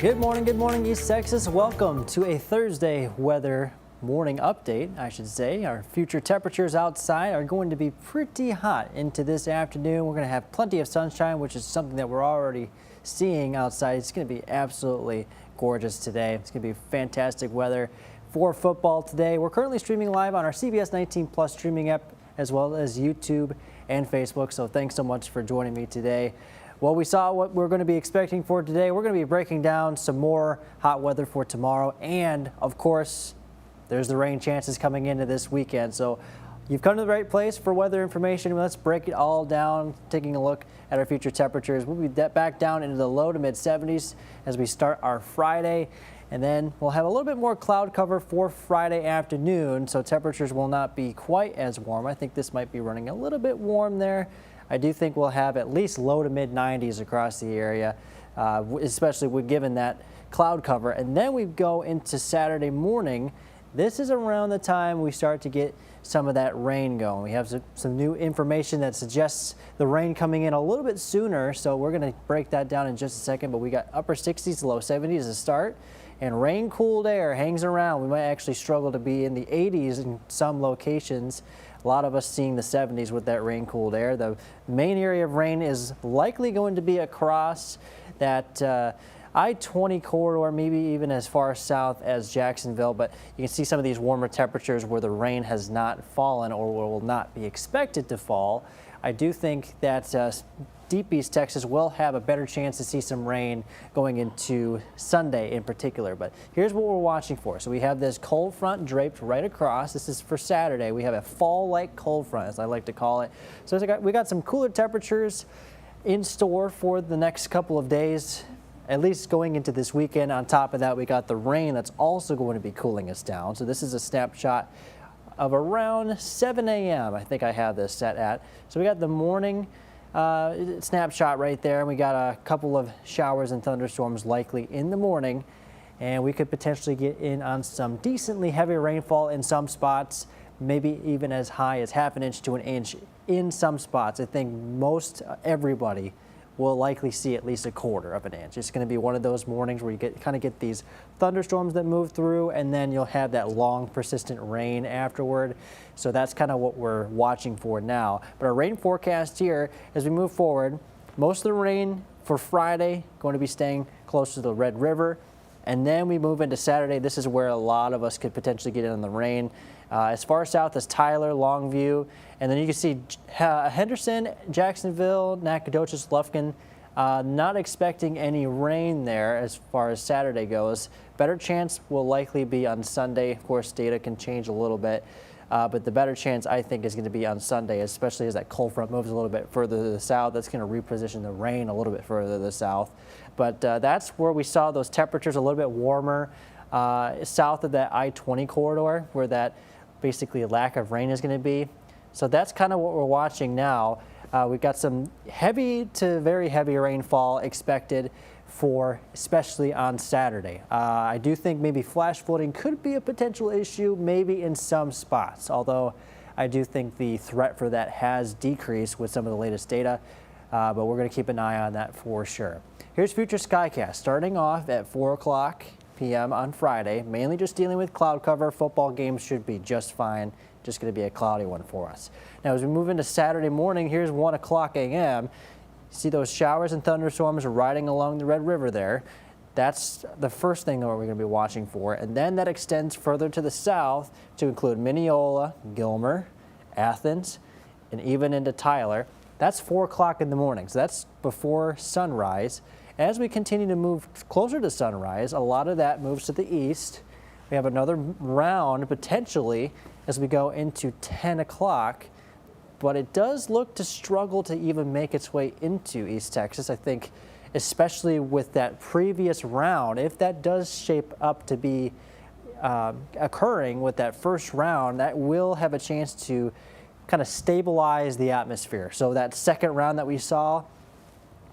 Good morning, East Texas. Welcome to a Thursday weather morning update, I should say. Our future temperatures outside are going to be pretty hot into this afternoon. We're going to have plenty of sunshine, which is something that we're already seeing outside. It's going to be absolutely gorgeous today. It's going to be fantastic weather for football today. We're currently streaming live on our CBS 19 Plus streaming app, as well as YouTube and Facebook. So thanks so much for joining me today. Well, we saw what we're going to be expecting for today. We're going to be breaking down some more hot weather for tomorrow. And, of course, there's the rain chances coming into this weekend. So you've come to the right place for weather information. Let's break it all down, taking a look at our future temperatures. We'll be back down into the low to mid 70s as we start our Friday. And then we'll have a little bit more cloud cover for Friday afternoon, so temperatures will not be quite as warm. I think this might be running a little bit warm there. I do think we'll have at least low to mid 90s across the area, especially given that cloud cover. And then we go into Saturday morning. This is around the time we start to get some of that rain going. We have some new information that suggests the rain coming in a little bit sooner, so we're going to break that down in just a second. But we got upper 60s to low 70s to start, and rain-cooled air hangs around. We might actually struggle to be in the 80s in some locations. A lot of us seeing the 70s with that rain-cooled air. The main area of rain is likely going to be across that I-20 corridor, maybe even as far south as Jacksonville, but you can see some of these warmer temperatures where the rain has not fallen or will not be expected to fall. I do think that deep East Texas will have a better chance to see some rain going into Sunday in particular. But here's what we're watching for. So we have this cold front draped right across. This is for Saturday. We have a fall-like cold front, as I like to call it. So we got some cooler temperatures in store for the next couple of days, at least going into this weekend. On top of that, we got the rain that's also going to be cooling us down. So this is a snapshot of around 7 a.m. I think I have this set at. So we got the morning snapshot right there, and we got a couple of showers and thunderstorms likely in the morning, and we could potentially get in on some decently heavy rainfall in some spots, maybe even as high as half an inch to an inch in some spots. I think most everybody will likely see at least a quarter of an inch. It's going to be one of those mornings where you kind of get these thunderstorms that move through, and then you'll have that long persistent rain afterward. So that's kind of what we're watching for now. But our rain forecast here as we move forward, most of the rain for Friday going to be staying close to the Red River. And then we move into Saturday. This is where a lot of us could potentially get in on the rain. As far south as Tyler, Longview, and then you can see Henderson, Jacksonville, Nacogdoches, Lufkin. Not expecting any rain there as far as Saturday goes. Better chance will likely be on Sunday. Of course, data can change a little bit, but the better chance I think is going to be on Sunday, especially as that cold front moves a little bit further to the south. That's going to reposition the rain a little bit further to the south. But that's where we saw those temperatures a little bit warmer south of that I-20 corridor, where that basically lack of rain is going to be. So that's kind of what we're watching now. We've got some heavy to very heavy rainfall expected for especially on Saturday. I do think maybe flash flooding could be a potential issue, maybe in some spots, although I do think the threat for that has decreased with some of the latest data, but we're going to keep an eye on that for sure. Here's future skycast starting off at 4 o'clock p.m. on Friday, mainly just dealing with cloud cover. Football games should be just fine. Just going to be a cloudy one for us. Now, as we move into Saturday morning, here's 1 o'clock a.m. See those showers and thunderstorms riding along the Red River there. That's the first thing that we're going to be watching for. And then that extends further to the south to include Mineola, Gilmer, Athens, and even into Tyler. That's 4 o'clock in the morning. So that's before sunrise. As we continue to move closer to sunrise, a lot of that moves to the east. We have another round potentially as we go into 10 o'clock, but it does look to struggle to even make its way into East Texas. I think especially with that previous round, if that does shape up to be occurring with that first round, that will have a chance to kind of stabilize the atmosphere. So that second round that we saw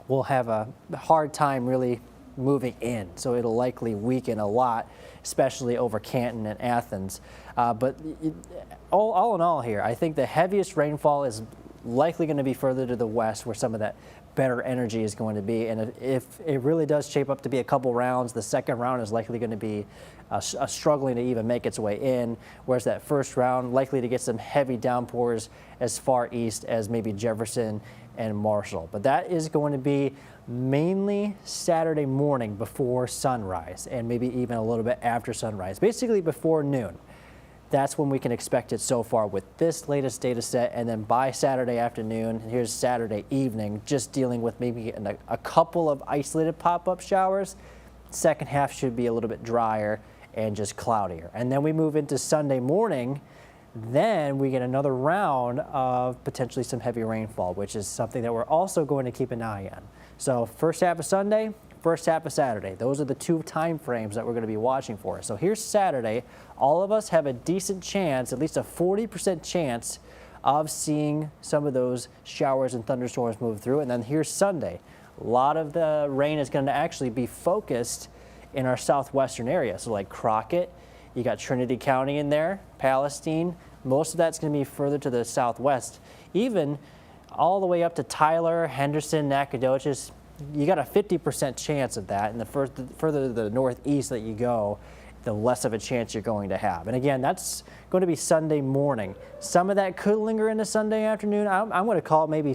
will have a hard time really moving in. So it'll likely weaken a lot, especially over Canton and Athens. But all in all here, I think the heaviest rainfall is likely going to be further to the west where some of that better energy is going to be. And if it really does shape up to be a couple rounds, the second round is likely going to be struggling to even make its way in, whereas that first round likely to get some heavy downpours as far east as maybe Jefferson and Marshall. But that is going to be mainly Saturday morning before sunrise, and maybe even a little bit after sunrise, basically before noon. That's when we can expect it so far with this latest data set. And then by Saturday afternoon, here's Saturday evening, just dealing with maybe a couple of isolated pop-up showers. Second half should be a little bit drier and just cloudier. And then we move into Sunday morning. Then we get another round of potentially some heavy rainfall, which is something that we're also going to keep an eye on. So first half of Sunday, first half of Saturday. Those are the two time frames that we're going to be watching for. So here's Saturday. All of us have a decent chance, at least a 40% chance of seeing some of those showers and thunderstorms move through. And then here's Sunday. A lot of the rain is going to actually be focused in our southwestern area. So like Crockett, you got Trinity County in there, Palestine. Most of that's going to be further to the southwest, even all the way up to Tyler, Henderson, Nacogdoches. You got a 50% chance of that, and the further to the northeast that you go, the less of a chance you're going to have. And again, that's going to be Sunday morning. Some of that could linger into Sunday afternoon. I'm going to call it maybe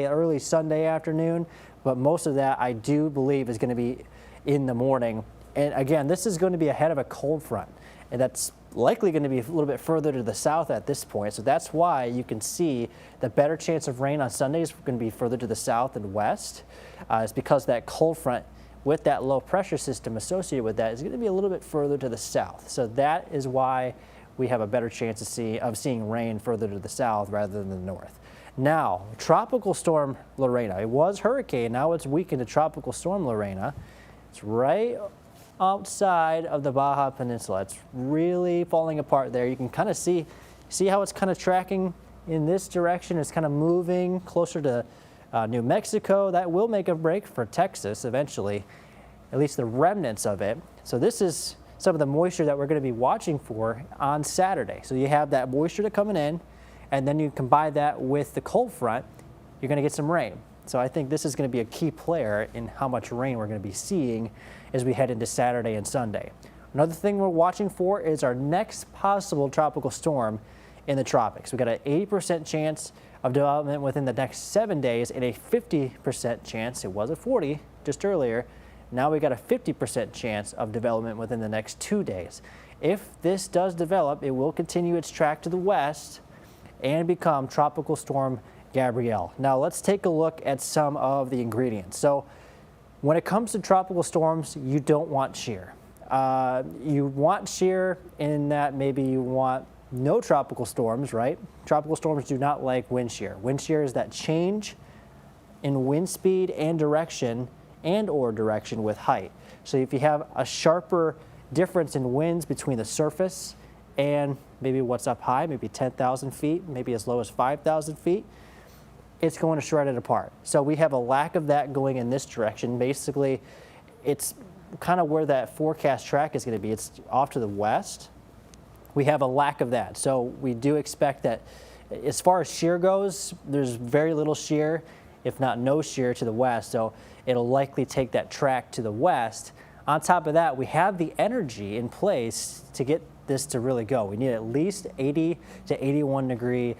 early Sunday afternoon, but most of that I do believe is going to be in the morning. And again, this is going to be ahead of a cold front, and that's likely going to be a little bit further to the south at this point. So that's why you can see the better chance of rain on Sunday is going to be further to the south and west. It's because that cold front with that low pressure system associated with that is going to be a little bit further to the south. So that is why we have a better chance of seeing rain further to the south rather than the north. Now, Tropical Storm Lorena. It was hurricane. Now it's weakened to Tropical Storm Lorena. It's right outside of the Baja Peninsula. It's really falling apart there. You can kind of see how it's kind of tracking in this direction. It's kind of moving closer to New Mexico. That will make a break for Texas eventually, at least the remnants of it. So this is some of the moisture that we're going to be watching for on Saturday. So you have that moisture coming in, and then you combine that with the cold front, you're going to get some rain. So I think this is going to be a key player in how much rain we're going to be seeing as we head into Saturday and Sunday. Another thing we're watching for is our next possible tropical storm in the tropics. We got an 80% chance of development within the next 7 days and a 50% chance, it was a 40 just earlier, now we got a 50% chance of development within the next 2 days. If this does develop, it will continue its track to the west and become Tropical Storm Gabrielle. Now let's take a look at some of the ingredients. So when it comes to tropical storms, you don't want shear. You want shear in that maybe you want no tropical storms, right? Tropical storms do not like wind shear. Wind shear is that change in wind speed and direction or direction with height. So if you have a sharper difference in winds between the surface and maybe what's up high, maybe 10,000 feet, maybe as low as 5,000 feet, it's going to shred it apart. So we have a lack of that going in this direction. Basically, it's kind of where that forecast track is going to be. It's off to the west. We have a lack of that. So we do expect that as far as shear goes, there's very little shear, if not no shear to the west. So it'll likely take that track to the west. On top of that, we have the energy in place to get this to really go. We need at least 80 to 81 degree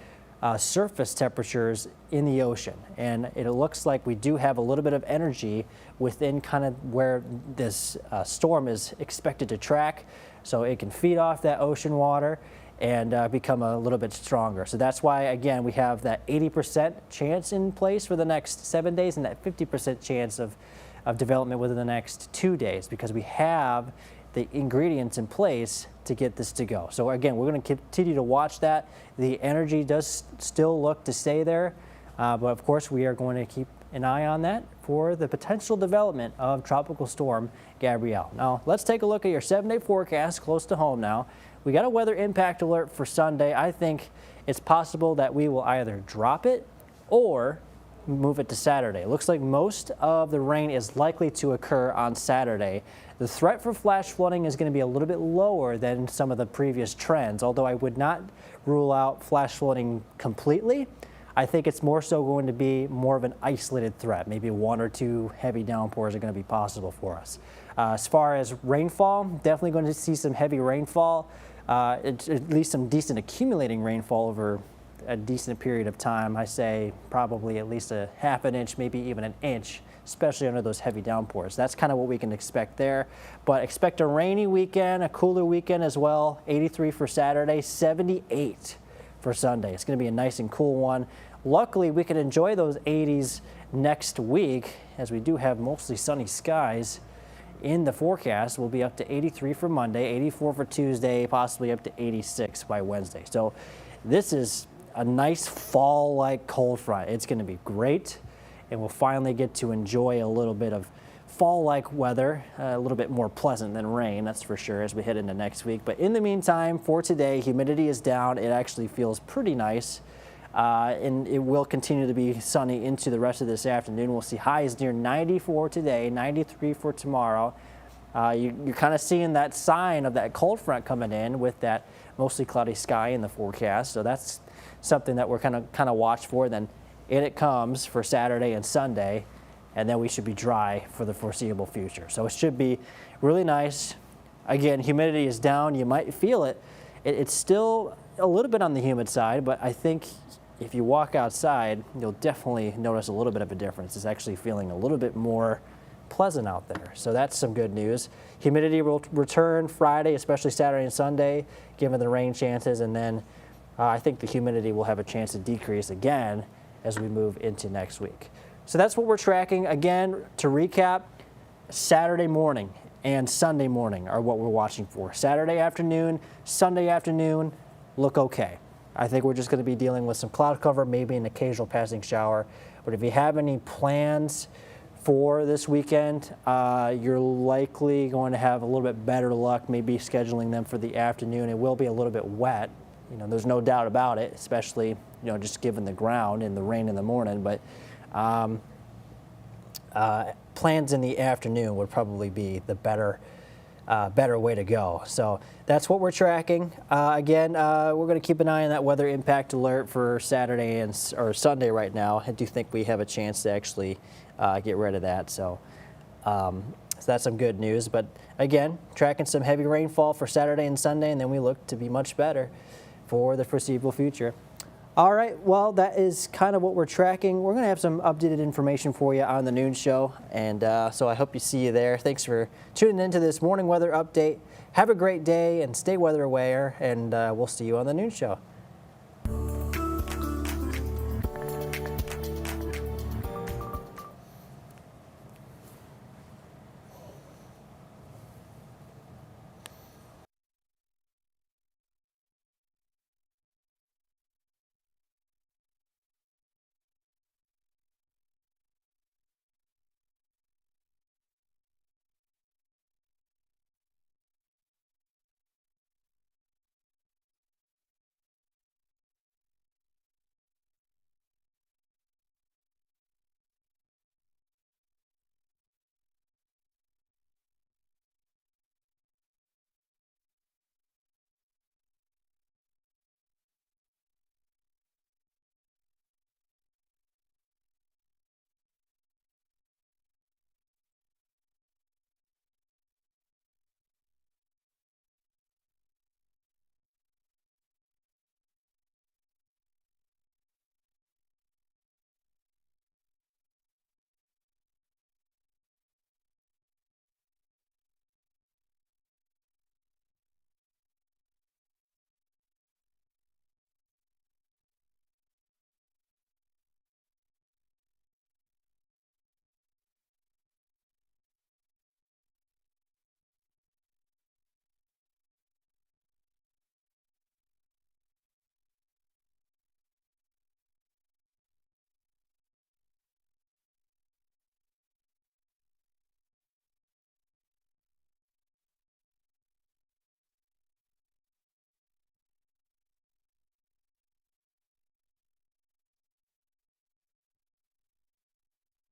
surface temperatures in the ocean, and it looks like we do have a little bit of energy within kind of where this storm is expected to track, so it can feed off that ocean water and become a little bit stronger. So that's why, again, we have that 80% chance in place for the next 7 days and that 50% chance of development within the next 2 days, because we have the ingredients in place to get this to go. So again, we're going to continue to watch that. The energy does still look to stay there, but of course we are going to keep an eye on that for the potential development of Tropical Storm Gabrielle. Now let's take a look at your 7-day forecast close to home now. We got a weather impact alert for Sunday. I think it's possible that we will either drop it or move it to Saturday. It looks like most of the rain is likely to occur on Saturday. The threat for flash flooding is going to be a little bit lower than some of the previous trends, although I would not rule out flash flooding completely. I think it's more so going to be more of an isolated threat. Maybe 1 or 2 heavy downpours are going to be possible for us. As far as rainfall, definitely going to see some heavy rainfall, at least some decent accumulating rainfall over a decent period of time. I say probably at least a ½ an inch, maybe even an inch, especially under those heavy downpours. That's kind of what we can expect there. But expect a rainy weekend, a cooler weekend as well. 83 for Saturday, 78 for Sunday. It's going to be a nice and cool one. Luckily, we can enjoy those 80s next week, as we do have mostly sunny skies in the forecast. We'll be up to 83 for Monday, 84 for Tuesday, possibly up to 86 by Wednesday. So this is a nice fall-like cold front. It's going to be great, and we'll finally get to enjoy a little bit of fall-like weather, a little bit more pleasant than rain, that's for sure, as we head into next week. But in the meantime, for today, humidity is down. It actually feels pretty nice, and it will continue to be sunny into the rest of this afternoon. We'll see highs near 94 today, 93 for tomorrow. You're kind of seeing that sign of that cold front coming in with that mostly cloudy sky in the forecast. So that's something that we're kind of watch for. Then in it comes for Saturday and Sunday, and then we should be dry for the foreseeable future. So it should be really nice. Again, humidity is down. You might feel it. It's still a little bit on the humid side, but I think if you walk outside, you'll definitely notice a little bit of a difference. It's actually feeling a little bit more pleasant out there. So that's some good news. Humidity will return Friday, especially Saturday and Sunday, given the rain chances, and then I think the humidity will have a chance to decrease again as we move into next week. So that's what we're tracking. Again, to recap, Saturday morning and Sunday morning are what we're watching for. Saturday afternoon, Sunday afternoon look okay. I think we're just going to be dealing with some cloud cover, maybe an occasional passing shower. But if you have any plans for this weekend, you're likely going to have a little bit better luck maybe scheduling them for the afternoon. It will be a little bit wet. There's no doubt about it, especially, just given the ground and the rain in the morning. But plans in the afternoon would probably be the better way to go. So that's what we're tracking. Again, we're going to keep an eye on that weather impact alert for Saturday or Sunday right now. I do think we have a chance to actually get rid of that. So that's some good news. But again, tracking some heavy rainfall for Saturday and Sunday, and then we look to be much better for the foreseeable future. All right, well, that is kind of what we're tracking. We're going to have some updated information for you on the noon show, and so I hope you see you there. Thanks for tuning into this morning weather update. Have a great day and stay weather aware, and we'll see you on the noon show.